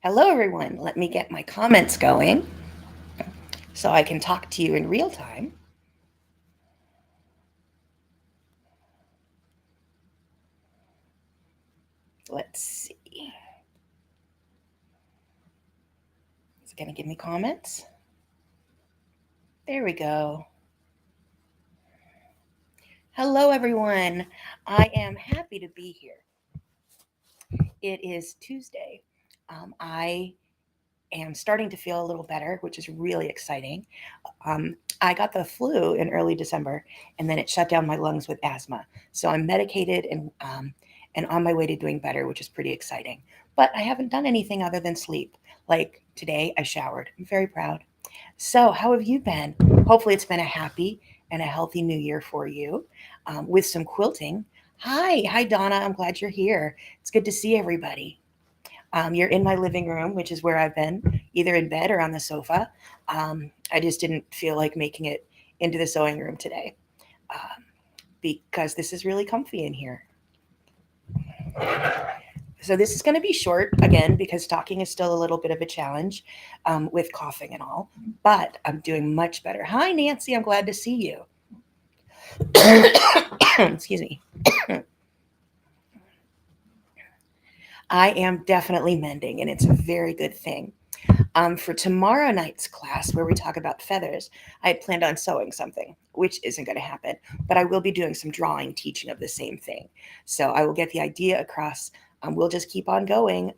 Hello, everyone. Let me get my comments going so I can talk to you in real time. Let's see. Is it going to give me comments? There we go. Hello, everyone. I am happy to be here. It is Tuesday. I am starting to feel a little better, which is really exciting. I got the flu in early December, and then it shut down my lungs with asthma. So I'm medicated and on my way to doing better, which is pretty exciting. But I haven't done anything other than sleep. Like today, I showered. I'm very proud. So, how have you been? Hopefully, it's been a happy and a healthy new year for you with some quilting. Hi, Donna. I'm glad you're here. It's good to see everybody. You're in my living room, which is where I've been, either in bed or on the sofa. I just didn't feel like making it into the sewing room today because this is really comfy in here. So this is going to be short again because talking is still a little bit of a challenge with coughing and all, but I'm doing much better. Hi, Nancy. I'm glad to see you. Excuse me. I am definitely mending, and it's a very good thing. For tomorrow night's class, where we talk about feathers, I had planned on sewing something, which isn't going to happen, but I will be doing some drawing teaching of the same thing. So I will get the idea across. We'll just keep on going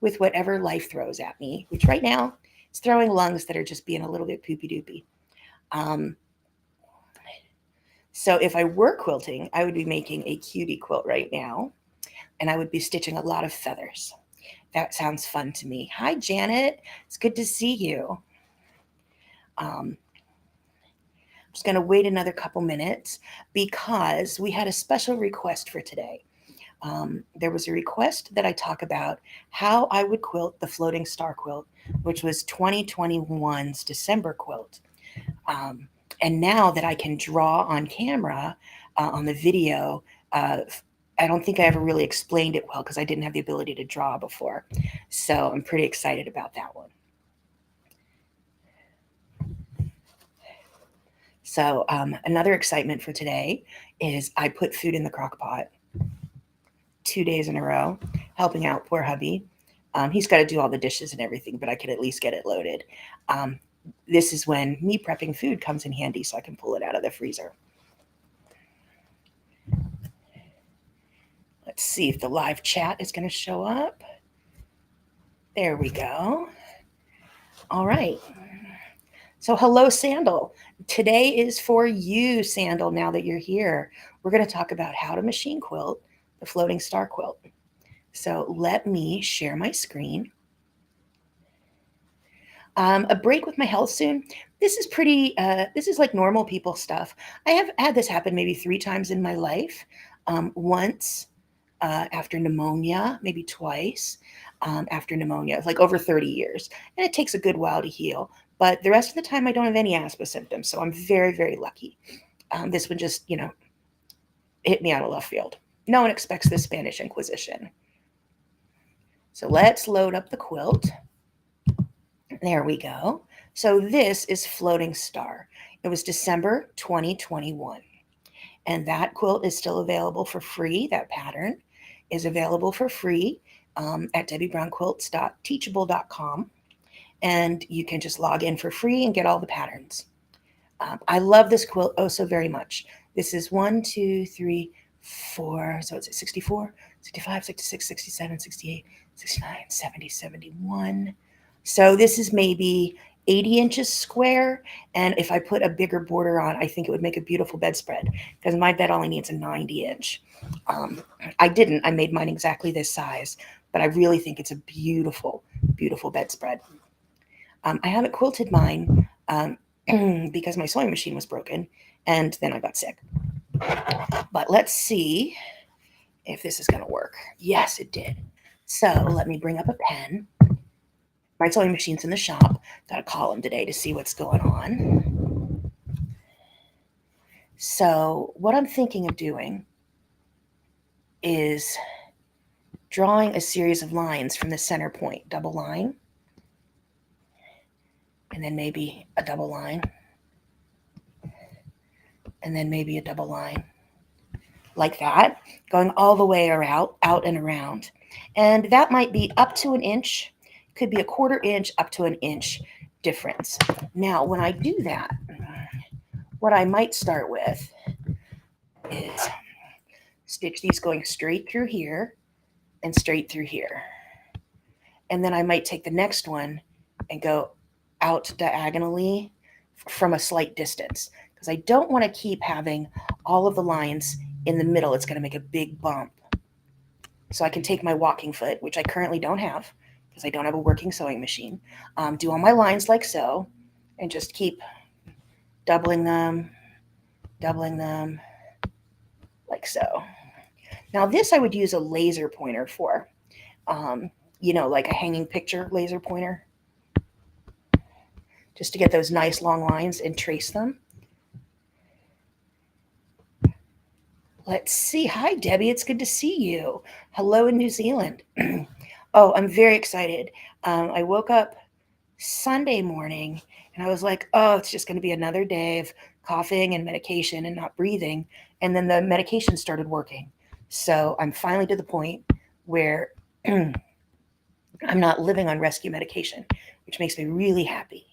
with whatever life throws at me, which right now is throwing lungs that are just being a little bit poopy doopy. Um, so if I were quilting, I would be making a cutie quilt right now, and I would be stitching a lot of feathers. That sounds fun to me. Hi, Janet. It's good to see you. I'm just going to wait another couple minutes because we had a special request for today. There was a request that I talk about how I would quilt the floating star quilt, which was 2021's December quilt. Um, and now that I can draw on camera on the video, I don't think I ever really explained it well because I didn't have the ability to draw before. So I'm pretty excited about that one. So another excitement for today is I put food in the crock pot 2 days in a row, helping out poor hubby. He's got to do all the dishes and everything, but I can at least get it loaded. Um, this is when me prepping food comes in handy so I can pull it out of the freezer. Let's see if the live chat is going to show up. There we go. All right. So, hello, Sandal. Today is for you, Sandal, now that you're here. We're going to talk about how to machine quilt the floating star quilt. So, let me share my screen. A break with my health soon. This is this is like normal people stuff. I have had this happen maybe 3 times in my life. Once after pneumonia, maybe twice after pneumonia, like over 30 years. And it takes a good while to heal. But the rest of the time, I don't have any asthma symptoms. So I'm very, very lucky. This one just, hit me out of left field. No one expects the Spanish Inquisition. So let's load up the quilt. There we go. So this is Floating Star. It was December 2021. And that quilt is still available for free. That pattern is available for free at debbiebrownquilts.teachable.com. And you can just log in for free and get all the patterns. I love this quilt oh so very much. This is 1, 2, 3, 4. So it's 64, 65, 66, 67, 68, 69, 70, 71. So this is maybe 80 inches square. And if I put a bigger border on, I think it would make a beautiful bedspread because my bed only needs a 90 inch. I didn't. I made mine exactly this size, but I really think it's a beautiful, beautiful bedspread. I haven't quilted mine because my sewing machine was broken and then I got sick. But let's see if this is going to work. Yes, it did. So let me bring up a pen. My sewing machine's in the shop. Got to call him today to see what's going on. So what I'm thinking of doing is drawing a series of lines from the center point, double line, and then maybe a double line, and then maybe a double line, like that, going all the way around, out and around. And that might be up to an inch, could be a quarter inch up to an inch difference. Now, when I do that, what I might start with is stitch these going straight through here and straight through here. And then I might take the next one and go out diagonally from a slight distance, because I don't want to keep having all of the lines in the middle. It's going to make a big bump. So I can take my walking foot, which I currently don't have because I don't have a working sewing machine, do all my lines like so, and just keep doubling them, like so. Now this I would use a laser pointer for, like a hanging picture laser pointer, just to get those nice long lines and trace them. Let's see. Hi, Debbie. It's good to see you. Hello in New Zealand. Oh, I'm very excited. I woke up Sunday morning and I was like, oh, it's just going to be another day of coughing and medication and not breathing. And then the medication started working. So I'm finally to the point where I'm not living on rescue medication, which makes me really happy.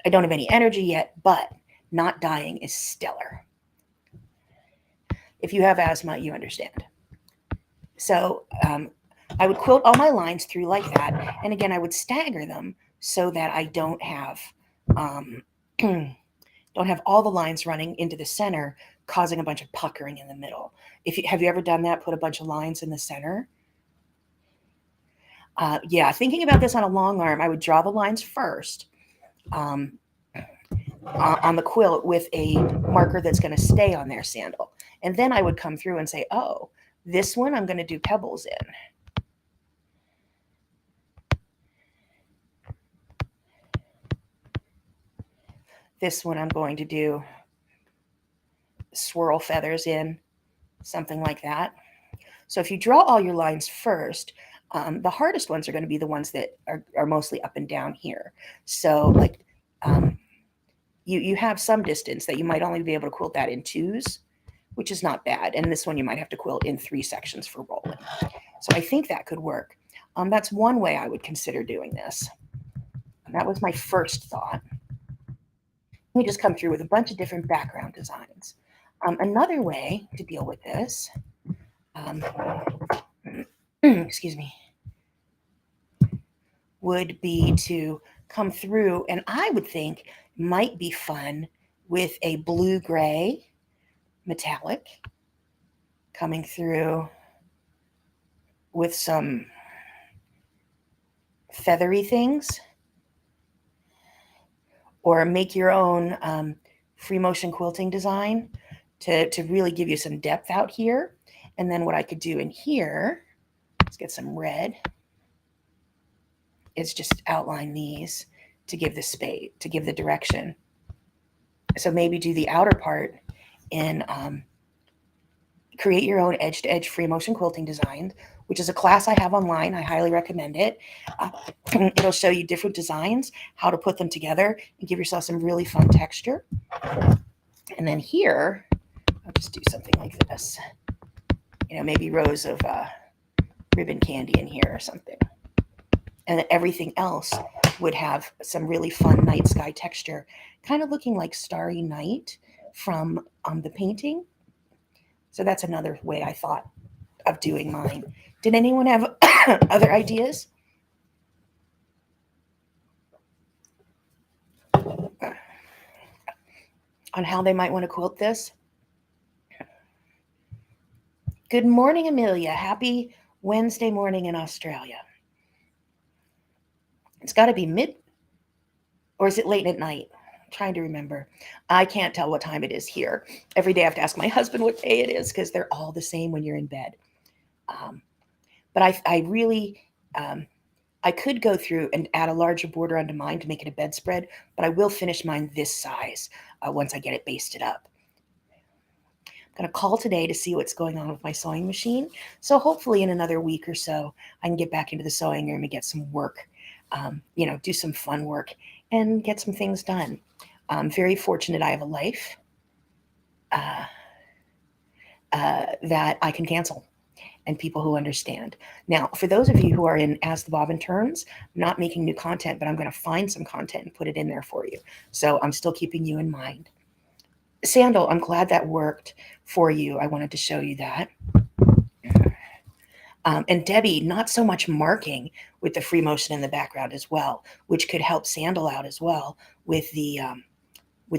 I don't have any energy yet, but not dying is stellar. If you have asthma, you understand. So I would quilt all my lines through like that. And again, I would stagger them so that I don't have all the lines running into the center, causing a bunch of puckering in the middle. Have you ever done that? Put a bunch of lines in the center? Yeah, thinking about this on a long arm, I would draw the lines first on the quilt with a marker that's going to stay on their sandal. And then I would come through and say, oh, this one I'm going to do pebbles in. This one I'm going to do swirl feathers in, something like that. So if you draw all your lines first, the hardest ones are going to be the ones that are mostly up and down here. So like you have some distance that you might only be able to quilt that in twos, which is not bad. And this one you might have to quilt in 3 sections for rolling. So I think that could work. That's one way I would consider doing this. And that was my first thought. You just come through with a bunch of different background designs. Another way to deal with this, excuse me, would be to come through, and I would think might be fun with a blue-gray metallic coming through with some feathery things, or make your own free motion quilting design to really give you some depth out here. And then what I could do in here, let's get some red, is just outline these to give the space, to give the direction. So maybe do the outer part in create your own edge-to-edge free motion quilting design, which is a class I have online. I highly recommend it. It'll show you different designs, how to put them together, and give yourself some really fun texture. And then here, I'll just do something like this. Maybe rows of ribbon candy in here or something. And then everything else would have some really fun night sky texture, kind of looking like Starry Night from the painting. So that's another way I thought of doing mine. Did anyone have other ideas? On how they might want to quilt this? Good morning, Amelia. Happy Wednesday morning in Australia. It's got to be mid, or is it late at night? I'm trying to remember. I can't tell what time it is here. Every day I have to ask my husband what day it is because they're all the same when you're in bed. But I really, I could go through and add a larger border onto mine to make it a bedspread, but I will finish mine this size once I get it basted up. going to call today to see what's going on with my sewing machine. So hopefully in another week or so, I can get back into the sewing room and get some work, do some fun work and get some things done. I'm very fortunate I have a life uh, that I can cancel and people who understand. Now, for those of you who are in As the Bobbin Turns, I'm not making new content, but I'm going to find some content and put it in there for you. So I'm still keeping you in mind. Sandal, I'm glad that worked for you. I wanted to show you that. And Debbie, not so much marking with the free motion in the background as well, which could help Sandal out as well with the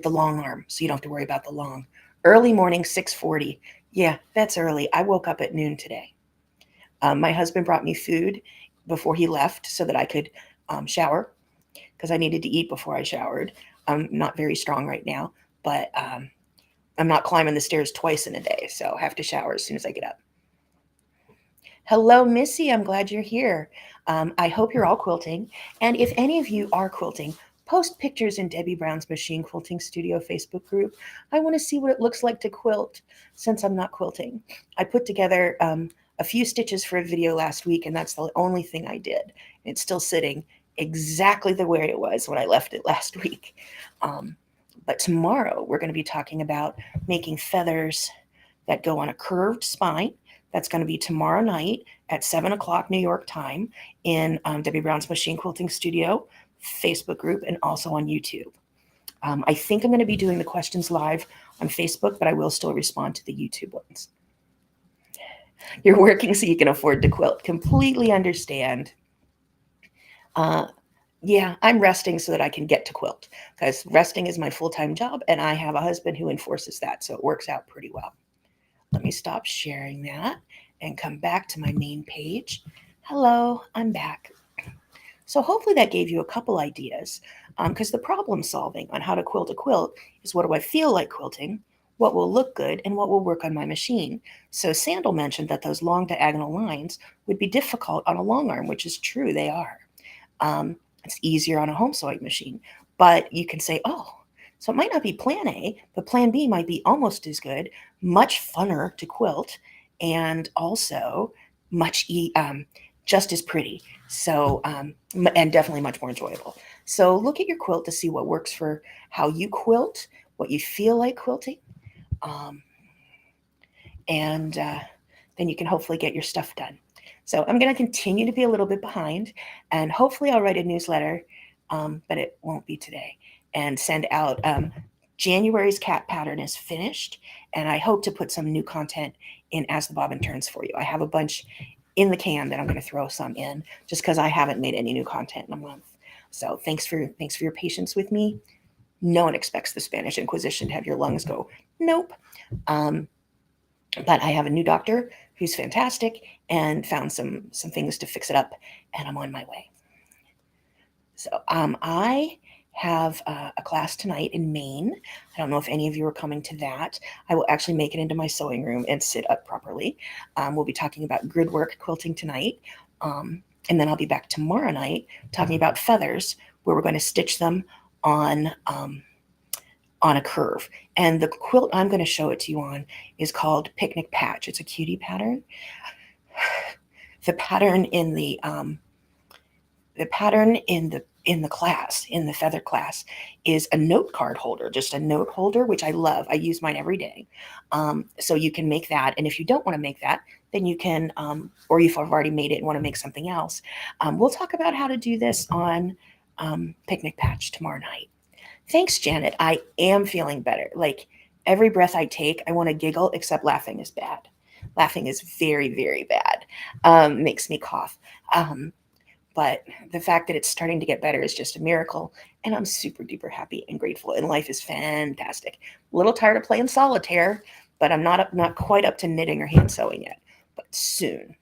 long arm, so you don't have to worry about the long. Early morning, 6:40. Yeah, that's early. I woke up at noon today. My husband brought me food before he left so that I could shower because I needed to eat before I showered. I'm not very strong right now, but I'm not climbing the stairs twice in a day, so I have to shower as soon as I get up. Hello, Missy. I'm glad you're here. I hope you're all quilting. And if any of you are quilting, post pictures in Debbie Brown's Machine Quilting Studio Facebook group. I want to see what it looks like to quilt since I'm not quilting. I put together a few stitches for a video last week, and that's the only thing I did. It's still sitting exactly the way it was when I left it last week. But tomorrow we're going to be talking about making feathers that go on a curved spine. That's going to be tomorrow night at 7 o'clock New York time in Debbie Brown's Machine Quilting Studio Facebook group and also on YouTube. I think I'm going to be doing the questions live on Facebook, but I will still respond to the YouTube ones. You're working so you can afford to quilt. Completely understand. Yeah, I'm resting so that I can get to quilt because resting is my full-time job and I have a husband who enforces that, so it works out pretty well. Let me stop sharing that and come back to my main page. Hello, I'm back. So hopefully that gave you a couple ideas because the problem solving on how to quilt a quilt is what do I feel like quilting, what will look good, and what will work on my machine. So Sandal mentioned that those long diagonal lines would be difficult on a long arm, which is true, they are. It's easier on a home sewing machine, but you can say, oh, so it might not be plan A, but plan B might be almost as good, much funner to quilt, and also just as pretty. So, and definitely much more enjoyable. So look at your quilt to see what works for how you quilt, what you feel like quilting. And then you can hopefully get your stuff done. So I'm going to continue to be a little bit behind, and hopefully I'll write a newsletter, but it won't be today, and send out January's cat pattern is finished, and I hope to put some new content in As the Bobbin Turns for you. I have a bunch in the can that I'm going to throw some in just because I haven't made any new content in a month. So thanks for your patience with me. No one expects the Spanish Inquisition to have your lungs go, nope. But I have a new doctor who's fantastic and found some things to fix it up, and I'm on my way. So I have a class tonight in Maine. I don't know if any of you are coming to that. I will actually make it into my sewing room and sit up properly. We'll be talking about grid work quilting tonight. And then I'll be back tomorrow night talking about feathers, where we're going to stitch them on a curve. And the quilt I'm going to show it to you on is called Picnic Patch. It's a cutie pattern. The pattern in the class, in the feather class, is a note card holder, just a note holder, which I love. I use mine every day. So you can make that. And if you don't want to make that, then you can, or if I've already made it and want to make something else, we'll talk about how to do this on Picnic Patch tomorrow night. Thanks, Janet. I am feeling better. Like every breath I take, I want to giggle, except laughing is bad. Laughing is very, very bad. Makes me cough. But the fact that it's starting to get better is just a miracle. And I'm super duper happy and grateful. And life is fantastic. A little tired of playing solitaire, but I'm not quite up to knitting or hand sewing yet, but soon.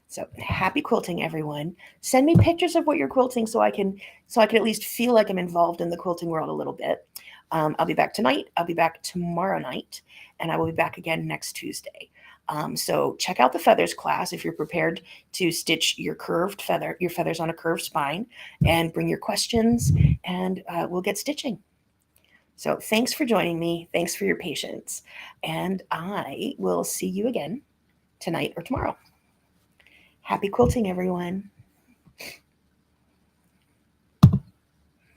So happy quilting, everyone. Send me pictures of what you're quilting so I can at least feel like I'm involved in the quilting world a little bit. I'll be back tonight. I'll be back tomorrow night, and I will be back again next Tuesday. So check out the feathers class if you're prepared to stitch your feathers on a curved spine, and bring your questions, and we'll get stitching. So thanks for joining me. Thanks for your patience. And I will see you again tonight or tomorrow. Happy quilting, everyone.